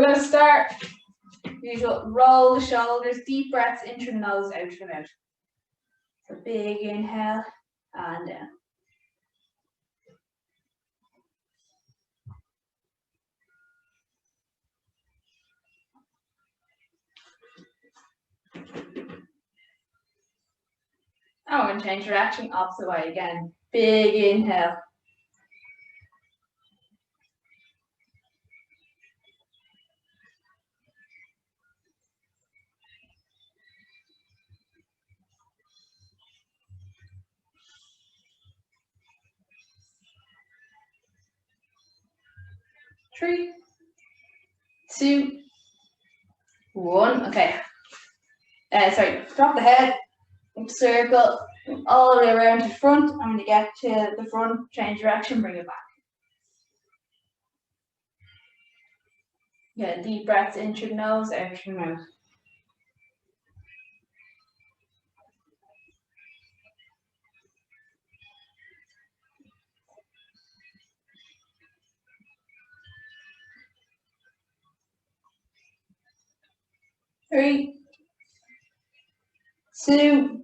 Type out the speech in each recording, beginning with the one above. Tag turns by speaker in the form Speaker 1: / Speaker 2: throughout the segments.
Speaker 1: going to start, usual, roll the shoulders, deep breaths in through the nose, out through the mouth. So big inhale and down. And we're going to change direction, opposite way again. Big inhale. Three, two, one. Okay. Sorry, drop the head, circle all the way around to the front. I'm going to get to the front, change direction, bring it back. Yeah, deep breaths in through the nose, out through the mouth. Three, two,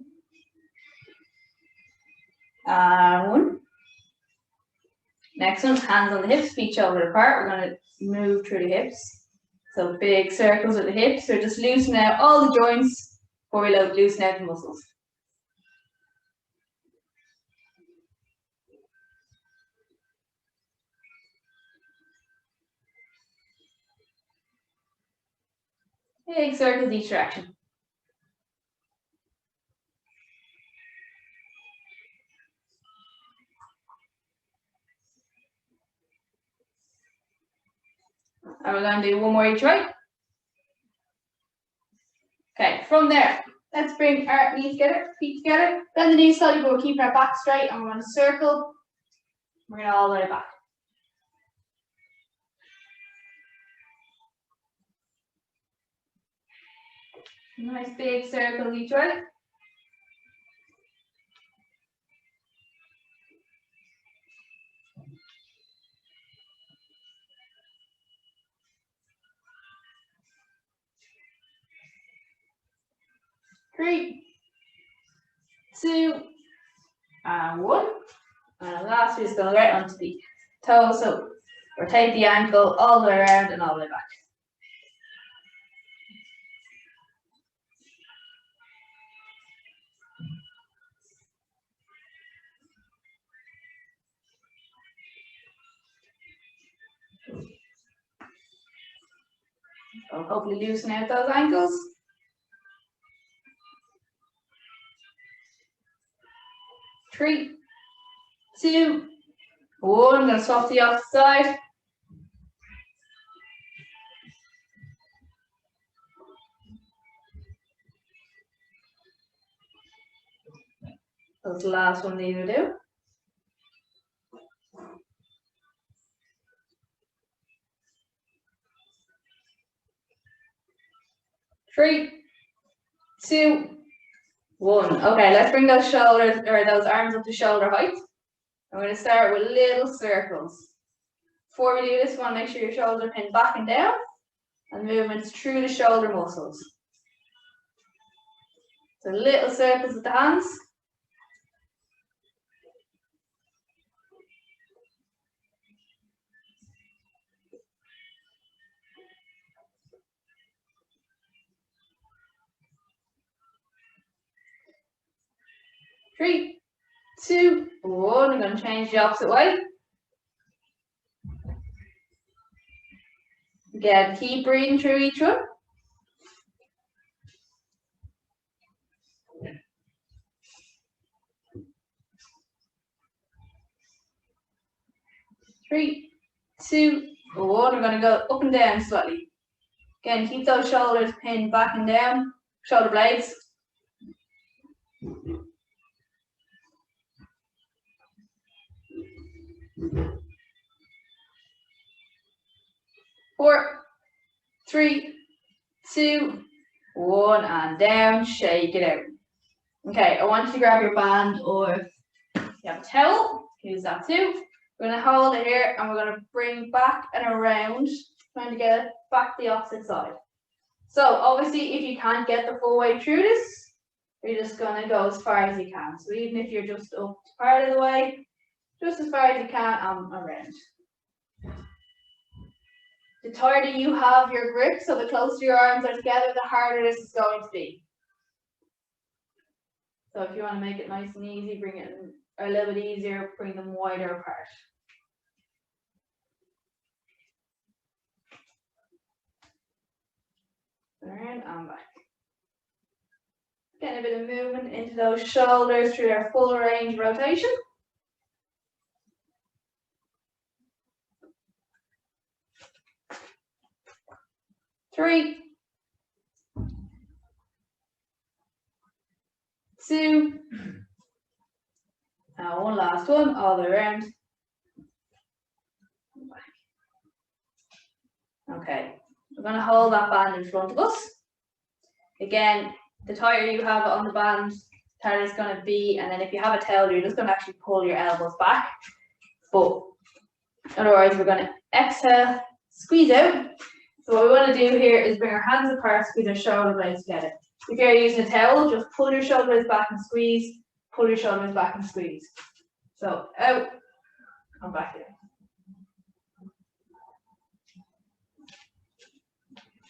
Speaker 1: and one. Next one, hands on the hips, feet shoulder apart. We're going to move through the hips. So big circles with the hips. So just loosen out all the joints before we loosen out the muscles. Big circles each direction. And we're going to do one more each way. Okay, from there, let's bring our knees together, feet together. Bend the knees slightly, but we're keeping our back straight, and we're going to circle. We're going to all the way back. Nice big circles each way. Three, two, and one. And last we're just going right onto the toe. So rotate the ankle all the way around and all the way back. So hopefully loosen out those ankles. Three, two, one. I'm going to swap the opposite side. That's the last one these will do. Three, two, one. Okay, let's bring those shoulders or those arms up to shoulder height. I'm going to start with little circles. Before we do this, you want to make sure your shoulders are pinned back and down, and movements through the shoulder muscles. So little circles with the hands. Three, two, one. I'm going to change the opposite way. Again, keep breathing through each one. Three, two, one. We're going to go up and down slightly. Again, keep those shoulders pinned back and down, shoulder blades. Four, three, two, one, and down. Shake it out. Okay, I want you to grab your band, or if you have a towel, use that too. We're going to hold it here, and we're going to bring back and around trying to get it back the opposite side. So obviously if you can't get the full way through this, you're just going to go as far as you can. So even if you're just up part of the way, just as far as you can and around. The tighter you have your grip, so the closer your arms are together, the harder this is going to be. So if you want to make it nice and easy, bring it a little bit easier, bring them wider apart. Around and back. Getting a bit of movement into those shoulders through their full range of rotation. Three, 2, and one last one, all the way around. Okay, we're going to hold that band in front of us. Again, the tighter you have it on the band, the tighter it's going to be, and then if you have a towel, you're just going to actually pull your elbows back. But otherwise, we're going to exhale, squeeze out. So what we want to do here is bring our hands apart, squeeze our shoulder blades together. If you're using a towel, just pull your shoulder blades back and squeeze, pull your shoulder blades back and squeeze. So out, and back in.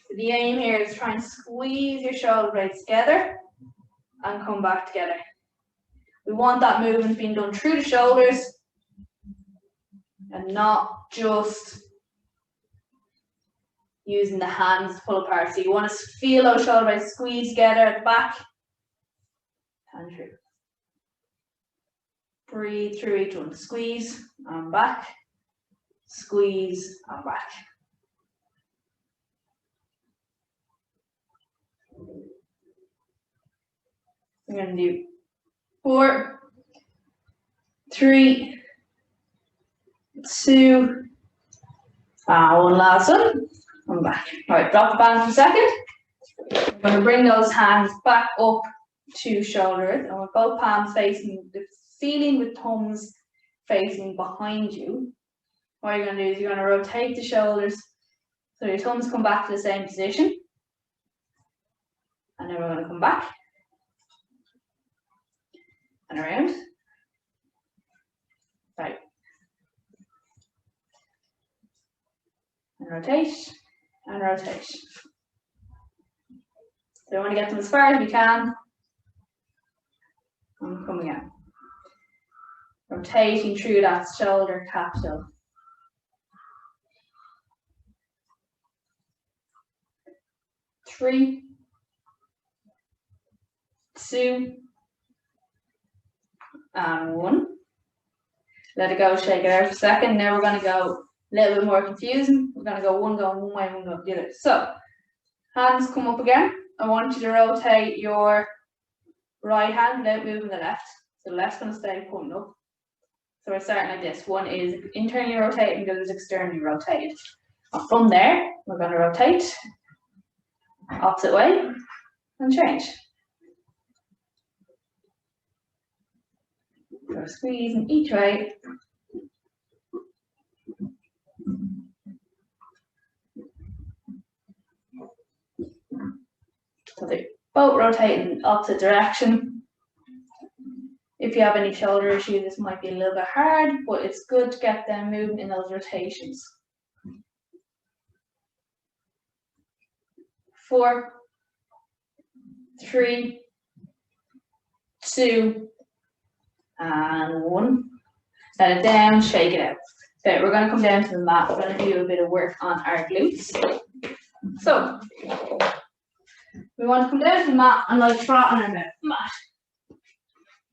Speaker 1: So the aim here is try and squeeze your shoulder blades together and come back together. We want that movement being done through the shoulders and not just using the hands to pull apart. So you want to feel those shoulder blades squeeze together at the back and through. Breathe through each one. Squeeze and back. Squeeze and back. We're going to do 4, 3, 2, and one last one. And back. All right, drop the band for a second. We're going to bring those hands back up to shoulders, and with both palms facing the ceiling, with thumbs facing behind you. What you're going to do is you're going to rotate the shoulders so your thumbs come back to the same position. And then we're going to come back and around. Right. And rotate and rotate. So I want to get them as far as we can. And coming out. Rotating through that shoulder capsule. Three, 2, and 1. Let it go, shake it out for a second. Now we're going to go a little bit more confusing. We're going to go one going one way, one going the other. So, hands come up again. I want you to rotate your right hand without moving the left. So the left's going to stay pointing up. So we're starting like this. One is internally rotating, the other is externally rotated. And from there, we're going to rotate opposite way and change. So squeezing each way. So they're both rotating in opposite direction. If you have any shoulder issues, this might be a little bit hard, but it's good to get them moving in those rotations. 4, 3, 2, and 1. Let it down, shake it out. Okay, we're going to come down to the mat. We're going to do a bit of work on our glutes. So, we want to come down to the mat and like trot on our mat.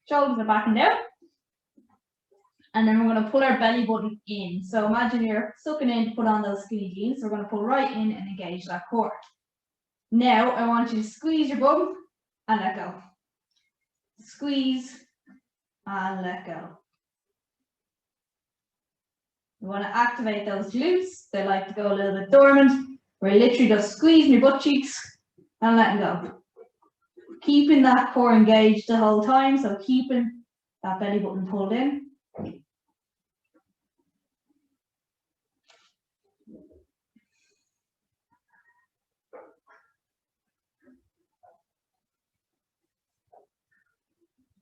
Speaker 1: Shoulders are back and down. And then we're going to pull our belly button in. So imagine you're sucking in to put on those skinny jeans. So we're going to pull right in and engage that core. Now I want you to squeeze your bum and let go. Squeeze and let go. We want to activate those glutes. They like to go a little bit dormant. We're literally just squeezing your butt cheeks and letting go. Keeping that core engaged the whole time, so keeping that belly button pulled in.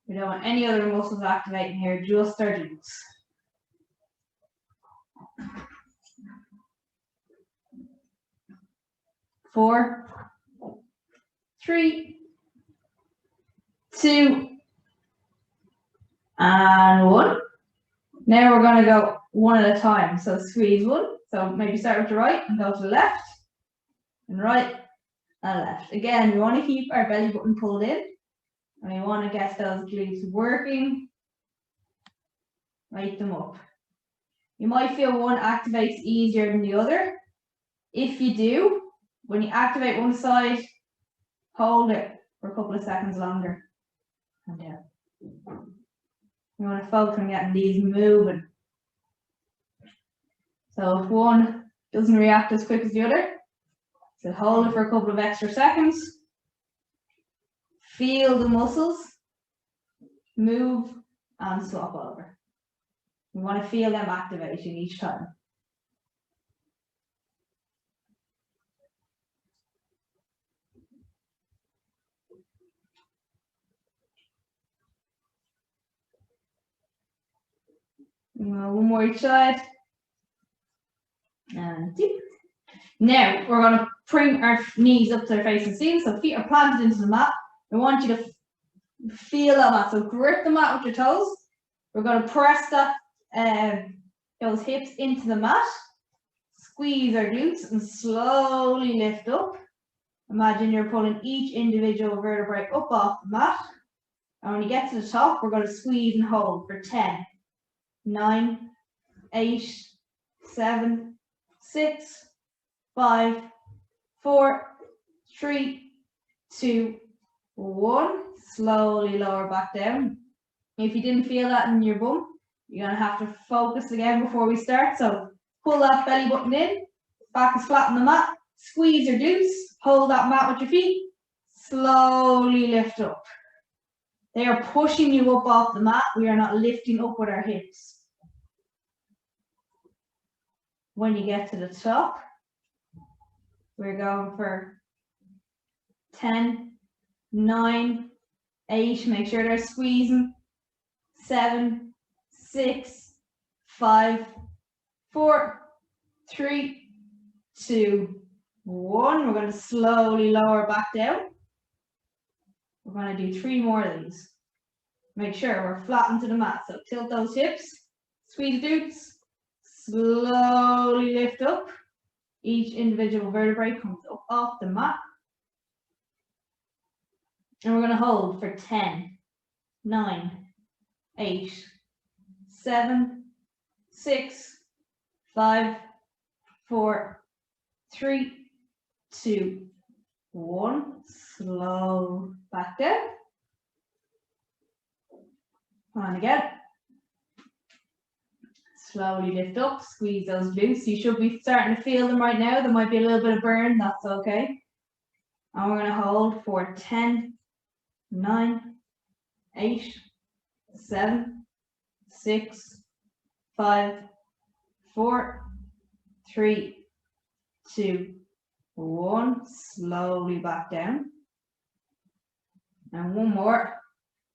Speaker 1: We don't want any other muscles activating here, just our glutes. 4, 3, 2, and 1. Now we're going to go one at a time. So squeeze one. So maybe start with the right and go to the left, and right and left. Again, we want to keep our belly button pulled in, and we want to get those glutes working. Right them up. You might feel one activates easier than the other. If you do, when you activate one side, hold it for a couple of seconds longer. And down. You want to focus on getting these moving. So if one doesn't react as quick as the other, so hold it for a couple of extra seconds. Feel the muscles move and swap over. You want to feel them activating each time. One more each side. And deep. Now we're going to bring our knees up to their face and ceiling, so feet are planted into the mat. I want you to feel that mat, so grip the mat with your toes. We're going to press that those hips into the mat, squeeze our glutes and slowly lift up. Imagine you're pulling each individual vertebrae up off the mat, and when you get to the top, we're going to squeeze and hold for 10, 9, 8, 7, 6, 5, 4, 3, 2, 1. Slowly lower back down. If you didn't feel that in your bum, you're going to have to focus again before we start. So pull that belly button in, back is flat on the mat, squeeze your glutes, hold that mat with your feet, slowly lift up. They are pushing you up off the mat. We are not lifting up with our hips. When you get to the top, we're going for 10, 9, 8, make sure they're squeezing, 7, 6, 5, 4, 3, 2, 1. We're going to slowly lower back down. We're going to do 3 more of these. Make sure we're flat into the mat. So tilt those hips, squeeze glutes, slowly lift up. Each individual vertebrae comes up off the mat. And we're going to hold for 10, 9, 8, 7, 6, 5, 4, 3, 2, 1. Slow back down. And again. Slowly lift up, squeeze those glutes. You should be starting to feel them right now. There might be a little bit of burn, that's okay. And we're going to hold for 10, 9, 8, 7, 6, 5, 4, 3, 2, 1. Slowly back down. And one more.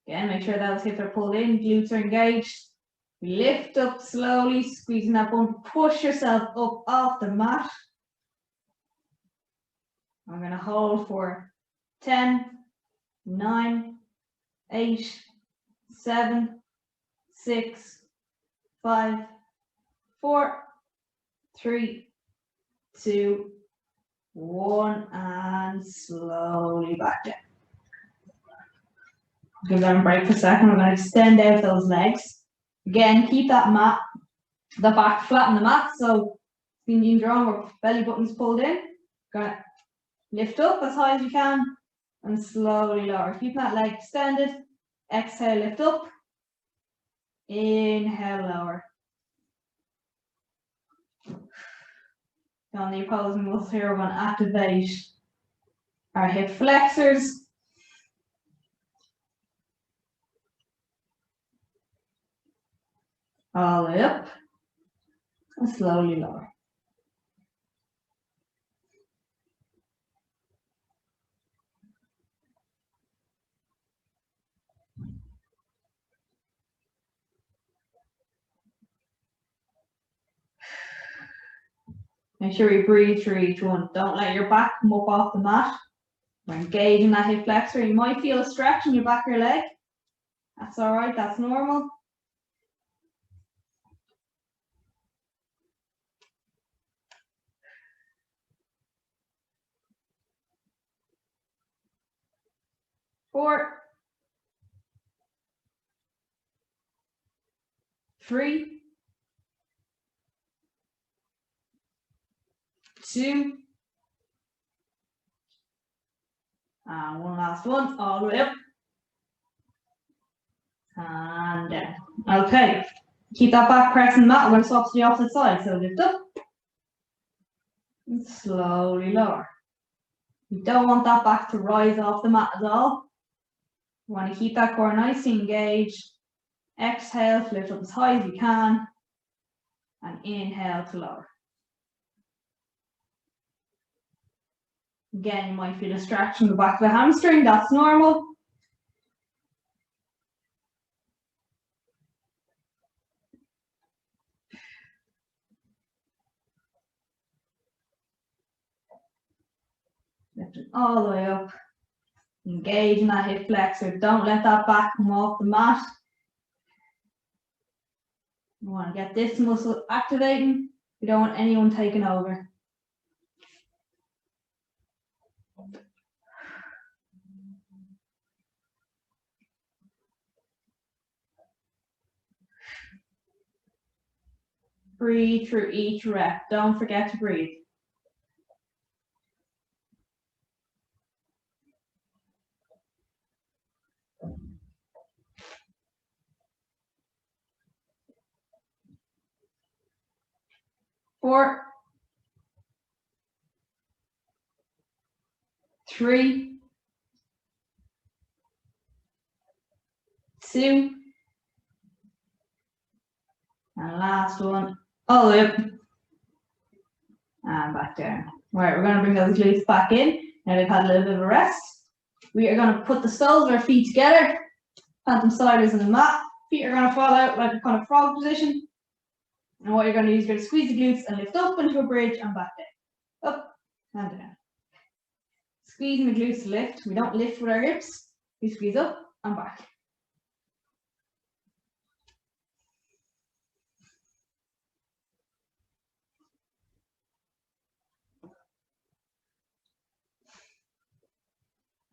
Speaker 1: Again, make sure those hips are pulled in, glutes are engaged. Lift up slowly, squeezing that bone. Push yourself up off the mat. I'm going to hold for 10, 9, 8, 7, 6, 5, 4, 3, 2, 1, and slowly back down. Give them a break for a second. We're going to extend out those legs. Again, keep that mat, the back flat on the mat. So squeezing your arm, belly button's pulled in. Going to lift up as high as you can and slowly lower. Keep that leg extended. Exhale, lift up. Inhale, lower. On the opposing muscle here, we're going to activate our hip flexors. All the way up and slowly lower.
Speaker 2: Make sure you breathe through each one. Don't let your back come up off the mat. We're engaging that hip flexor. You might feel a stretch in your back of your leg. That's all right, that's normal. Four, 3, 2, and one last one, all the way up. And down. Okay, keep that back pressing the mat. We're going to swap to the opposite side. So lift up and slowly lower. You don't want that back to rise off the mat at all. You want to keep that core nicely engaged. Exhale to lift up as high as you can. And inhale to lower. Again, you might feel a stretch in the back of the hamstring. That's normal. Lift it all the way up. Engage in that hip flexor. Don't let that back come off the mat. You want to get this muscle activating. You don't want anyone taking over. Breathe through each rep. Don't forget to breathe. Four, 3, 2, and last one, all the way up, and back down. Right, we're going to bring those glutes back in. Now they've had a little bit of a rest. We are going to put the soles of our feet together, plant them sideways on the mat. Feet are going to fall out like a kind of frog position. And what you're going to do is you're going to squeeze the glutes and lift up into a bridge and back down. Up and down. Squeezing the glutes to lift. We don't lift with our hips. We squeeze up and back.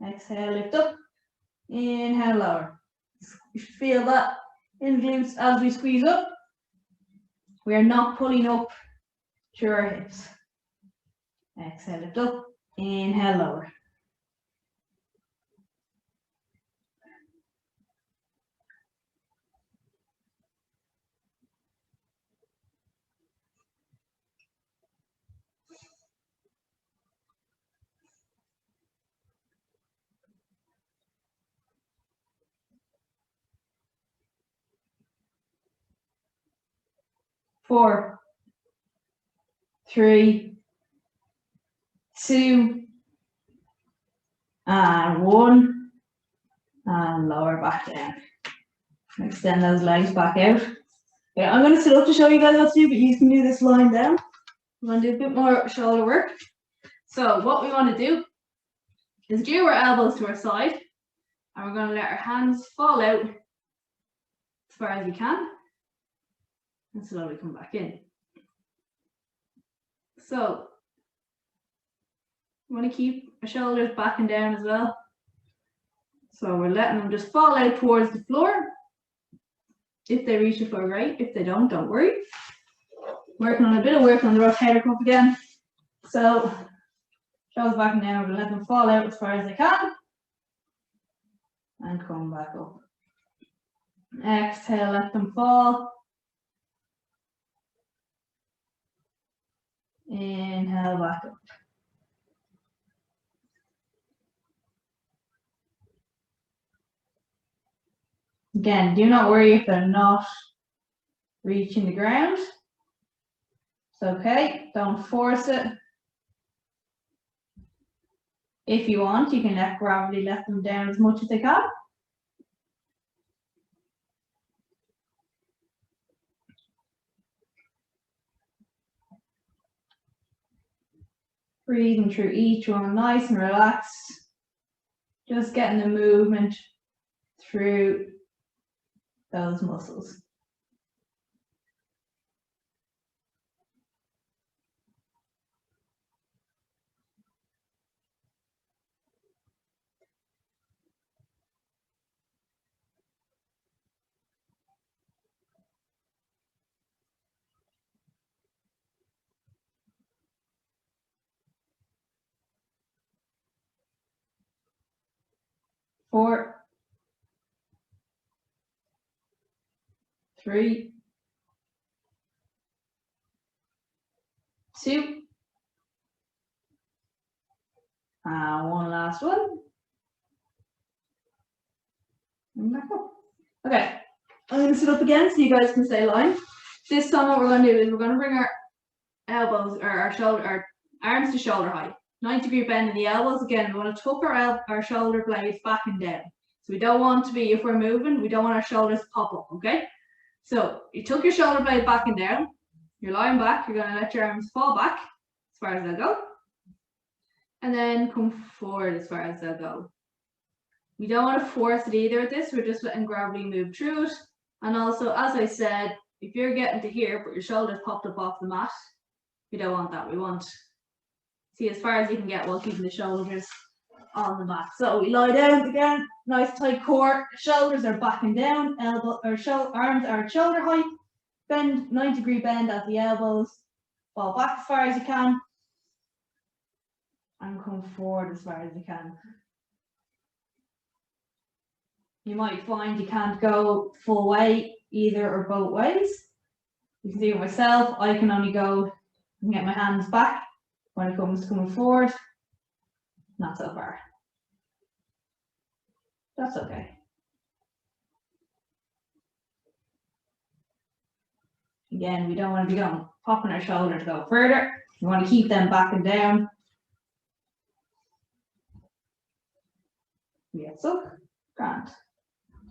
Speaker 2: Exhale, lift up. Inhale, lower. You should feel that in the glutes as we squeeze up. We are not pulling up through our hips. Exhale, lift up. Inhale, lower. Four, 3, 2, and 1, and lower back down. Extend those legs back out. Yeah, I'm going to sit up to show you guys what to do, but you can do this lying down. I'm going to do a bit more shoulder work. So what we want to do is glue our elbows to our side, and we're going to let our hands fall out as far as we can, and slowly come back in. So we want to keep our shoulders back and down as well. So we're letting them just fall out towards the floor. If they reach the floor, great. If they don't worry. Working on a bit of work on the rotator cuff again. So shoulders back and down, we're going to let them fall out as far as they can. And come back up. Exhale, let them fall. Inhale, back up. Again, do not worry if they're not reaching the ground. It's okay, don't force it. If you want, you can let gravity let them down as much as they can. Breathing through each one, nice and relaxed. Just getting the movement through those muscles. Four, three, two, and one last one. And back up. Okay, I'm going to sit up again so you guys can stay aligned. This time what we're going to do is we're going to bring our elbows or our arms to shoulder height. 90-degree bend in the elbows. Again, we want to tuck our shoulder blades back and down. So we don't want to be, if we're moving, we don't want our shoulders to pop up, okay? So you tuck your shoulder blade back and down. You're lying back. You're going to let your arms fall back as far as they'll go. And then come forward as far as they'll go. We don't want to force it either with this. We're just letting gravity move through it. And also, as I said, if you're getting to here, but your shoulders popped up off the mat, we don't want that. We want see as far as you can get while keeping the shoulders on the mat. So we lie down again, nice tight core, shoulders are backing down, arms are at shoulder height, bend, 90-degree bend at the elbows, fall back as far as you can, and come forward as far as you can. You might find you can't go full way either or both ways. You can see it myself, I can only go and get my hands back when it comes to coming forward. Not so far. That's okay. Again, we don't want to be going popping our shoulder to go further. We want to keep them back and down. We get stuck. Grand.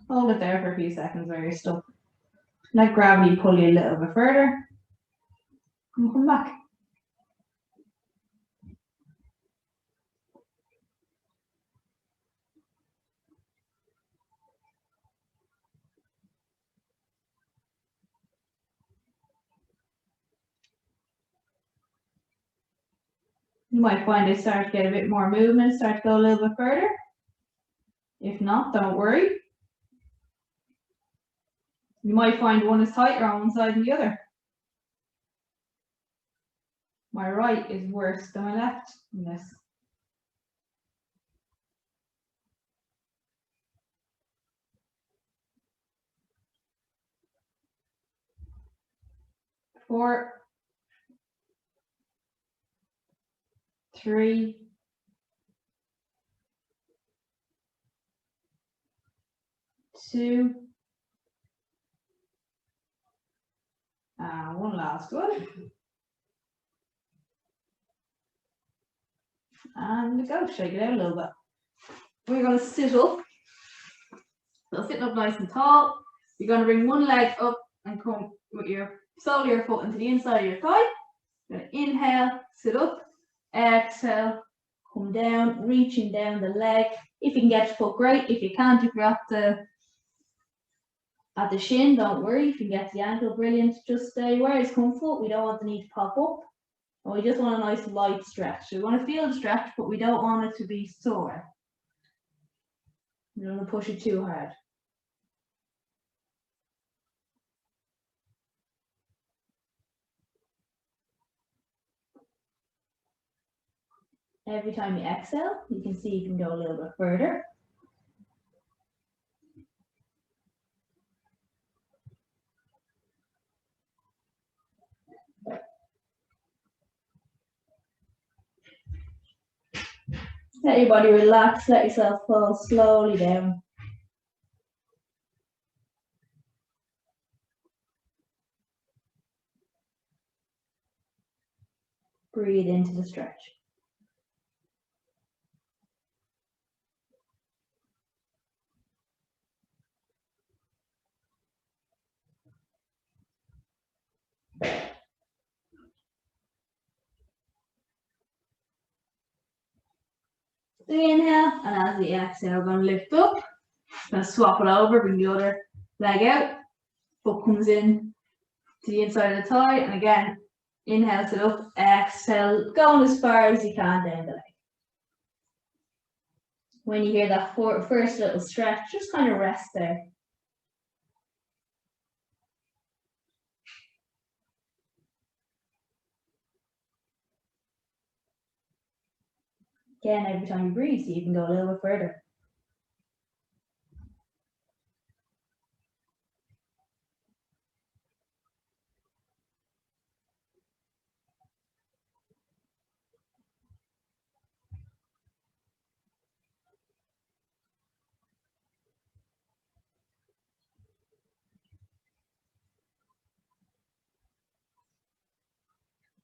Speaker 2: Hold it there for a few seconds where you're stuck. Let gravity pull you a little bit further. And come back. You might find it start to get a bit more movement, start to go a little bit further. If not, don't worry. You might find one is tighter on one side than the other. My right is worse than my left in this. Four, three, two, and one last one. And go, shake it out a little bit. We're going to sit up. So sitting up nice and tall. You're going to bring one leg up and come with your sole of your foot into the inside of your thigh. You're going to inhale, sit up, exhale, come down, reaching down the leg. If you can get your foot, great. If you can't, if you're at the shin, don't worry. If you can get to the ankle, brilliant. Just stay where it's comfortable. We don't want the knee to pop up. And we just want a nice light stretch. We want to feel the stretch, but we don't want it to be sore. We don't want to push it too hard. Every time you exhale, you can see you can go a little bit further. Let your body relax, let yourself fall slowly down. Breathe into the stretch. the inhale, and as the exhale, we're going to lift up. Going to swap it over, bring the other leg out. Foot comes in to the inside of the thigh, and again, inhale, sit up, exhale, going as far as you can down the leg. When you hear that first little stretch, just kind of rest there. Again, every time you breathe, so you can go a little bit further.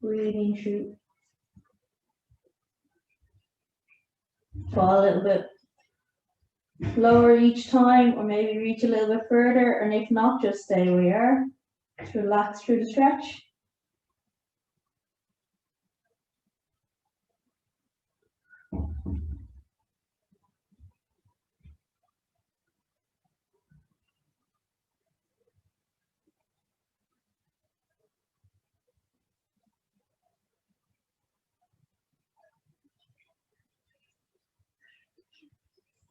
Speaker 2: Breathing through. Fall a little bit lower each time, or maybe reach a little bit further, and if not, just stay where you are. Just relax through the stretch.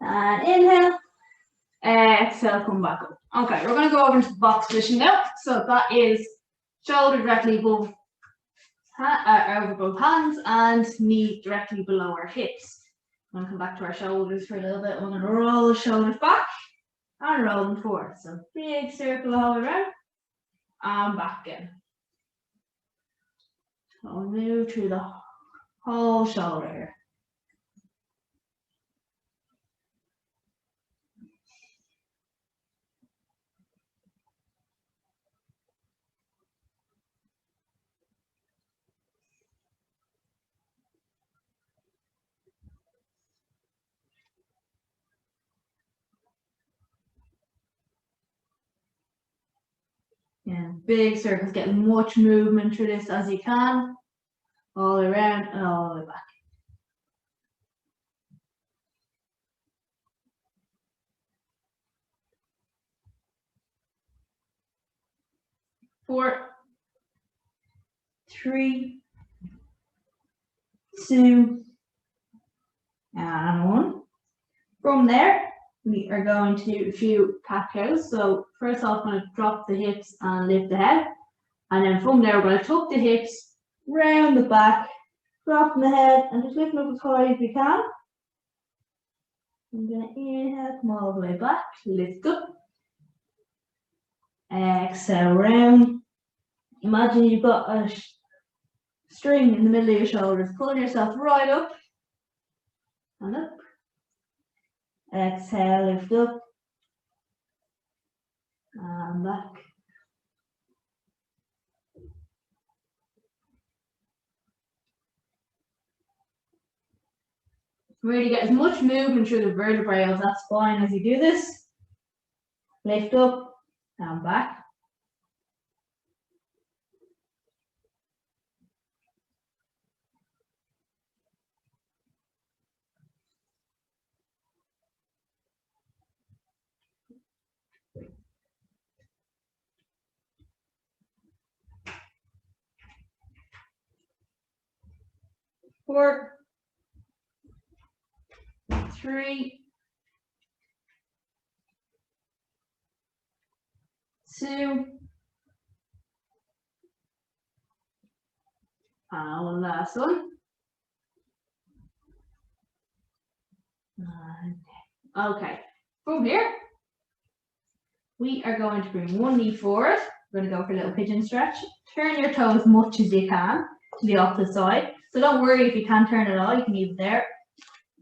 Speaker 2: And inhale, exhale, come back up. Okay, we're going to go over into the box position now. So that is shoulder directly above, over both hands, and knee directly below our hips. I'm going to come back to our shoulders for a little bit. We're going to roll the shoulders back and roll them forward. So big circle all around and back in. So we'll move through the whole shoulder here. Yeah, big circles, get as much movement through this as you can, all around and all the way back. Four, three, two, and one. From there, we are going to do a few cat cows. So first off, I'm going to drop the hips and lift the head. And then from there, we're going to tuck the hips round the back, dropping the head, and just lifting up as high as we can. I'm going to inhale, come all the way back, lift up. Exhale, round. Imagine you've got a string in the middle of your shoulders, pulling yourself right up and up. Exhale, lift up and back. Really get as much movement through the vertebrae of that spine as you do this. Lift up and back. Four, three, two, and one last one. Okay, from here, we are going to bring one knee forward. We're going to go for a little pigeon stretch. Turn your toe as much as you can to the opposite side. So don't worry if you can't turn it all, you can leave it there.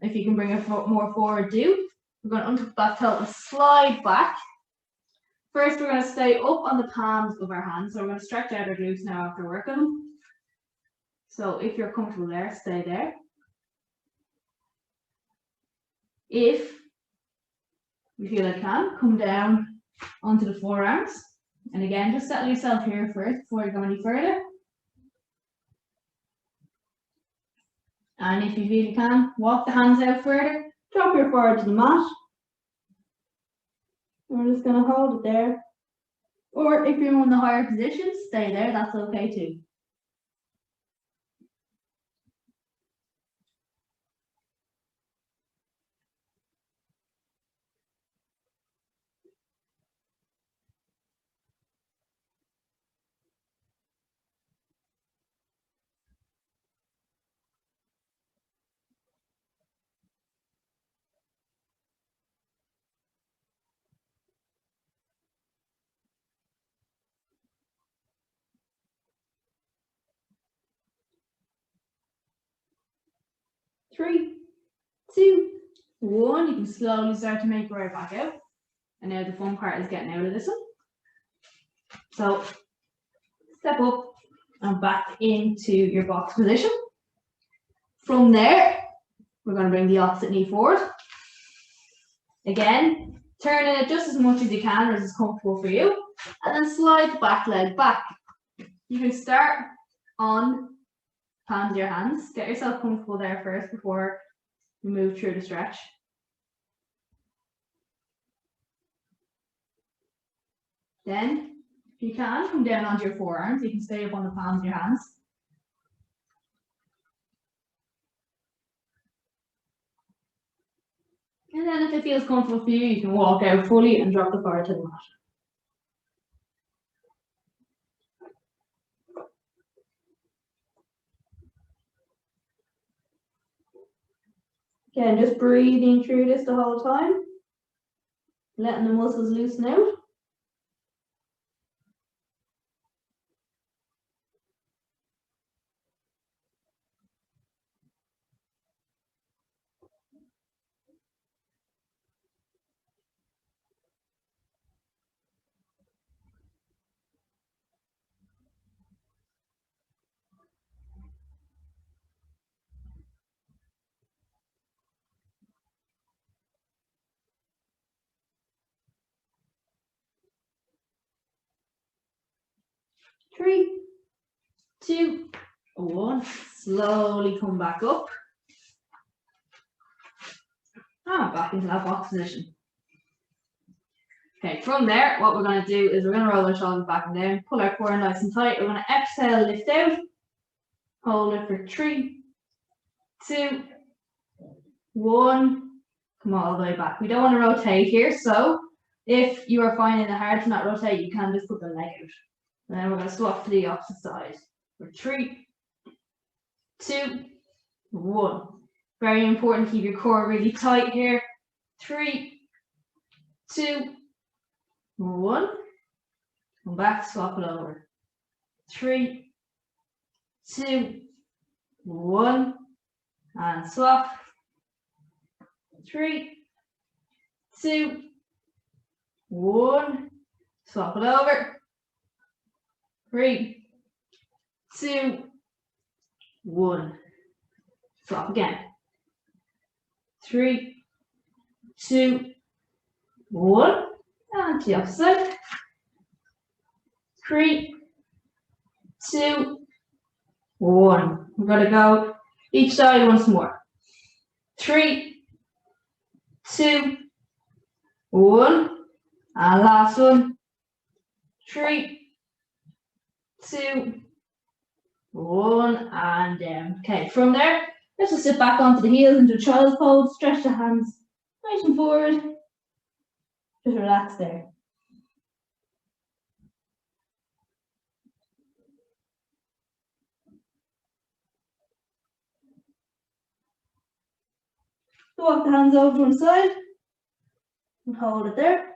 Speaker 2: If you can bring it more forward, do. We're going to untuck that toe and slide back. First, we're going to stay up on the palms of our hands. So we're going to stretch out our glutes now after working them. So if you're comfortable there, stay there. If you feel like you can, come down onto the forearms. And again, just settle yourself here first before you go any further. And if you feel you can, walk the hands out further, drop your forehead to the mat. We're just going to hold it there. Or if you're in the higher position, stay there, that's okay too. Three, two, one. You can slowly start to make your way back out. And now the fun part is getting out of this one. So step up and back into your box position. From there, we're going to bring the opposite knee forward. Again, turning it just as much as you can or as is comfortable for you. And then slide the back leg back. You can start on palms of your hands. Get yourself comfortable there first before you move through the stretch. Then, if you can, come down onto your forearms. You can stay up on the palms of your hands. And then if it feels comfortable for you, you can walk out fully and drop the forehead to the mat. Again, just breathing through this the whole time, letting the muscles loosen out. Three, two, one. Slowly come back up. And back into that box position. Okay, from there, what we're going to do is we're going to roll our shoulders back and down, pull our core nice and tight. We're going to exhale, lift out, hold it for 3, 2, 1. Come all the way back. We don't want to rotate here, so if you are finding it hard to not rotate, you can just put the leg out. And then we're going to swap to the opposite side. For 3, 2, 1. Very important to keep your core really tight here. 3, 2, 1. Come back, swap it over. 3, 2, 1. And swap. 3, 2, 1. Swap it over. 3, 2, 1. Swap again. 3, 2, 1. And to the opposite. 3, 2, 1. We're going to go each side once more. 3, 2, 1. And last one. 3, 2, 1. And down. Okay, from there, let's just sit back onto the heels into a child's pose. Stretch the hands nice and forward. Just relax there. Walk the hands over to one side and hold it there.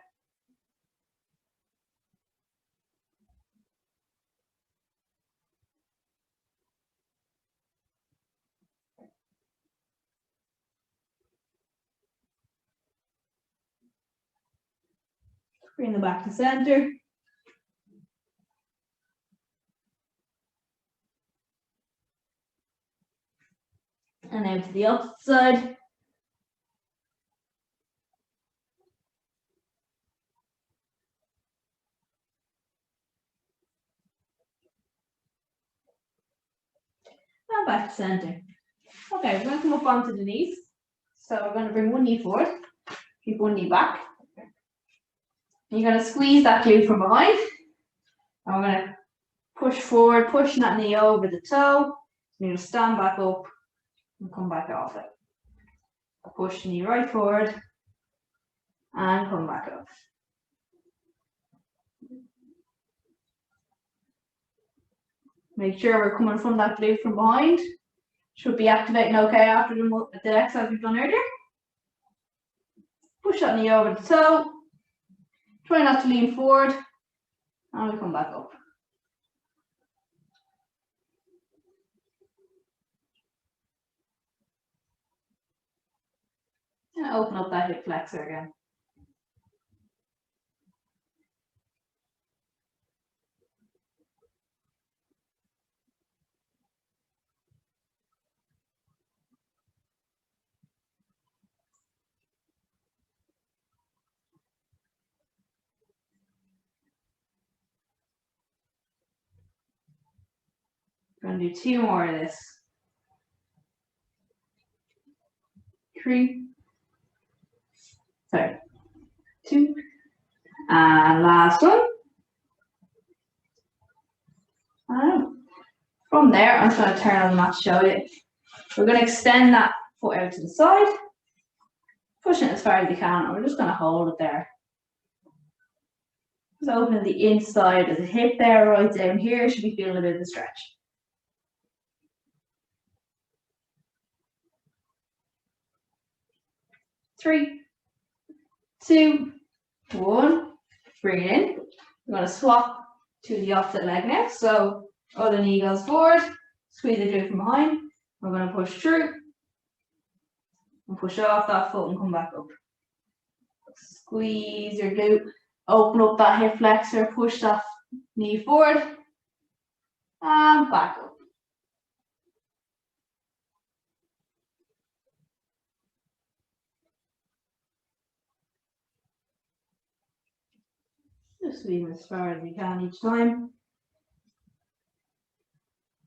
Speaker 2: Bring them back to center. And now to the opposite side. And back to center.
Speaker 1: Okay, we're going to come up onto the knees. So we're going to bring one knee forward, keep one knee back. And you're going to squeeze that glute from behind. And we're going to push forward, pushing that knee over the toe. You're going to stand back up and come back off it. Push the knee right forward and come back up. Make sure we're coming from that glute from behind. Should be activating okay after the exercise we've done earlier. Push that knee over the toe. Try not to lean forward. And we come back up. And open up that hip flexor again. We're going to do 2 more of this. 3. Sorry. 2. And last one. From there, I'm just going to turn on the mat to show you. We're going to extend that foot out to the side, pushing it as far as you can, and we're just going to hold it there. Just opening the inside of the hip there, right down here, should be feeling a bit of the stretch. 3, 2, 1. Bring it in. We're going to swap to the opposite leg now. So other knee goes forward, squeeze the glute from behind. We're going to push through and push off that foot and come back up. Squeeze your glute, open up that hip flexor, push that knee forward and back up. Just squeeze as far as you can each time.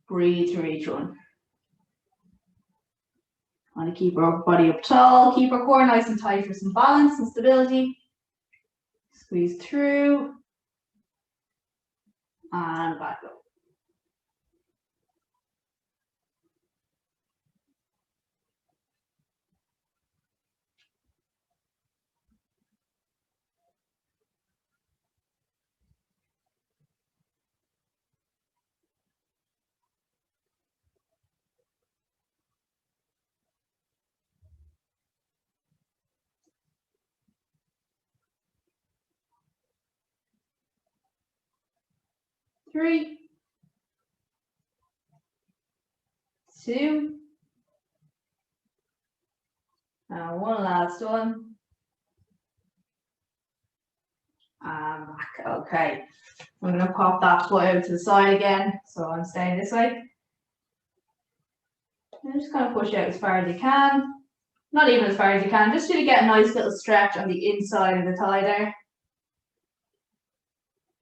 Speaker 1: Breathe through each one. Want to keep our body up tall, keep our core nice and tight for some balance and stability. Squeeze through and back up. Three, 2, and one last one. And back. Okay. I'm going to pop that foot out to the side again. So I'm staying this way. And just kind of push out as far as you can. Not even as far as you can, just to get a nice little stretch on the inside of the thigh there.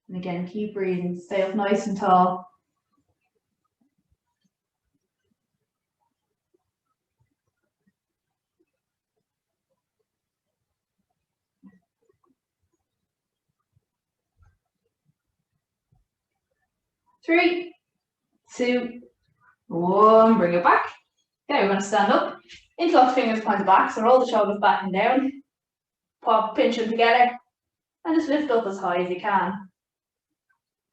Speaker 1: And again, keep breathing, stay up nice and tall. Three, 2, 1, bring it back. Okay, we're going to stand up. Interlock fingers point back, so roll the shoulders back and down. Pop, pinch them together. And just lift up as high as you can.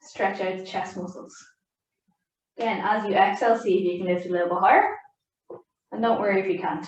Speaker 1: Stretch out the chest muscles. Again, as you exhale, see if you can lift a little bit higher. And don't worry if you can't.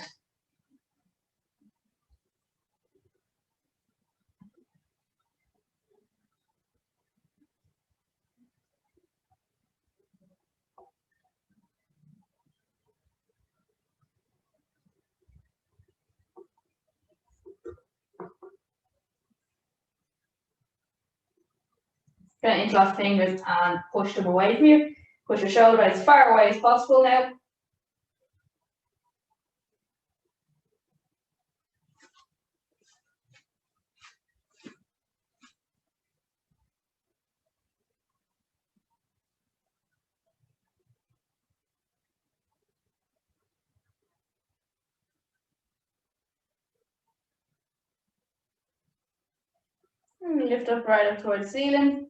Speaker 1: Going to interlock fingers and push them away from you. Push your shoulder as far away as possible now. And lift up right up towards the ceiling.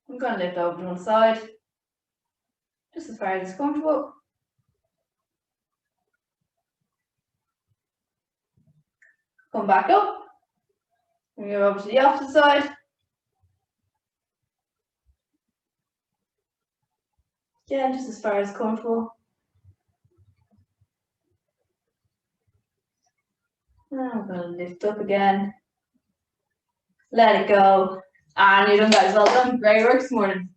Speaker 1: I'm going to lift over to one side, just as far as it's comfortable. Come back up, and you're over to the opposite side. Again, just as far as comfortable. Now I'm going to lift up again. Let it go. And you're done, guys. Well done. Great work this morning.